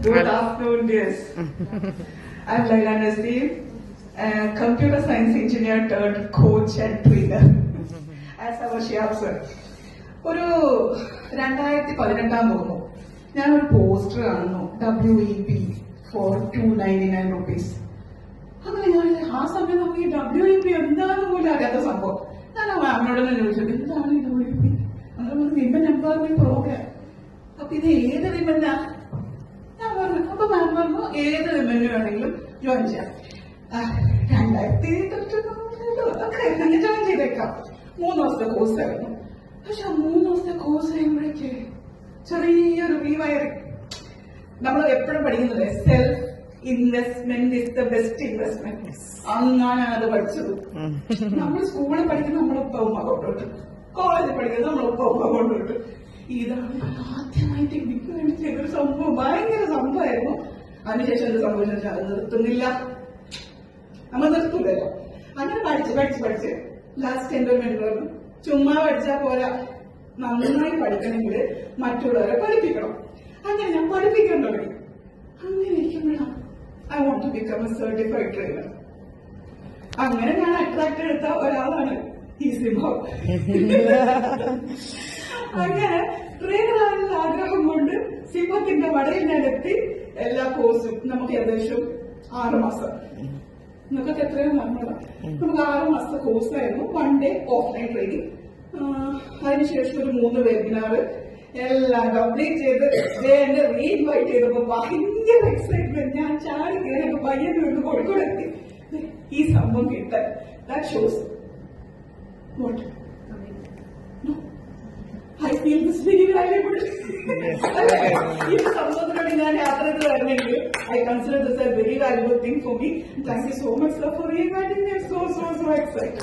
Good afternoon, dears. I'm Laila Naseem, computer science engineer turned coach and trainer. As our Shihab sir. ഒരു 2018 തോന്നുന്നു ഞാനൊരു poster കാണുന്നു WEP for 299 rupees. അങ്ങനെ ഞാൻ ആ സമയം നമുക്ക് ഈ WEP എന്താണെന്ന് പോലും അറിയാത്ത സംഭവം. ഞാൻ ആ മാമിനോട് തന്നെ ചോദിച്ചത് എന്താണ് ഈ WEP? അങ്ങനെ വിമൻ എംപവർമെന്റ് പ്രോഗ്രാം. അപ്പൊ ഇത് ഏത് വിമനാ? ഞാൻ പറഞ്ഞു. അപ്പൊ മാം പറഞ്ഞു ഏത് വിമന് വേണമെങ്കിലും ജോയിൻ ചെയ്യാം. 2000 ജോയിൻ ചെയ്തേക്കാം. 3 ദിവസത്തെ കോഴ്സ് ആയിരുന്നു. പക്ഷെ 3 ദിവസത്തെ കോഴ്സ് കഴിയുമ്പോഴേക്ക് ചെറിയൊരു റീവയറിംഗ്. നമ്മൾ എപ്പോഴും പഠിക്കുന്നത് self investment is the best investment. അങ്ങാണ് അത് പഠിച്ചത്. നമ്മൾ സ്കൂളിൽ പഠിക്കുന്ന നമ്മൾ ഉപ്പ ഉമ്മ കൊണ്ടുവിട്ടു, കോളേജിൽ പഠിക്കുന്നത് നമ്മൾ ഉപ്പ ഉമ്മ കൊണ്ടുവിട്ടു. ഇതാണ് ആദ്യമായിട്ട് എനിക്ക് വേണ്ടി ചെയ്തൊരു സംഭവം. ഭയങ്കര സംഭവമായിരുന്നു. അതിനുശേഷം എന്ത് സംഭവിച്ചു? അത് നിർത്തുന്നില്ല, നമ്മൾ നിർത്തൂലല്ലോ. അങ്ങനെ പഠിച്ച് ലാസ്റ്റ് എന്റെ ഒരു മെന്റർ പറഞ്ഞു, ചുമ്മാ പഠിച്ചാൽ പോരാ, നന്നായി പഠിക്കണമെങ്കിൽ മറ്റുള്ളവരെ പഠിപ്പിക്കണം. അങ്ങനെ ഞാൻ പഠിപ്പിക്കാൻ തുടങ്ങി. അങ്ങനെ ഇരിക്കുമ്പോഴാണ് I want to become a certified trainer. അങ്ങനെ ഞാൻ അട്രാക്ട് എടുത്ത ഒരാളാണ് ഈ സിംഹം. അങ്ങനെ ട്രെയിനറായുള്ള ആഗ്രഹം കൊണ്ട് സിംഹത്തിന്റെ വടയിൽ ഞാൻ എത്തി. എല്ലാ കോഴ്സും നമുക്ക് ഏകദേശം 6 മാസം, നമുക്കൊക്കെ എത്രയും നല്ലതാണ്. നമുക്ക് 6 മാസത്തെ കോഴ്സായിരുന്നു. 1 day ഓഫ്ലൈൻ ട്രെയിനിങ്. അതിനുശേഷം ഒരു 3 വെബിനാർ എല്ലാം കംപ്ലീറ്റ് ചെയ്ത് എന്നെ റീഇൻവൈറ്റ് ചെയ്തപ്പോ ഭയങ്കര എക്സൈറ്റ്മെന്റ്. ഞാൻ ചാടി കയറി പയ്യൻ വീണ്ടും കോഴിക്കോട് എത്തി. ഈ സംഭവം കിട്ടാൻ that shows what I feel this very valuable. ഈ സംഭവത്തിനോട് ഞാൻ യാത്ര ചെയ്ത് വരണമെങ്കിൽ I consider this a very valuable thing for me. Thank you so much, sir, for reinviting me. I'm so excited.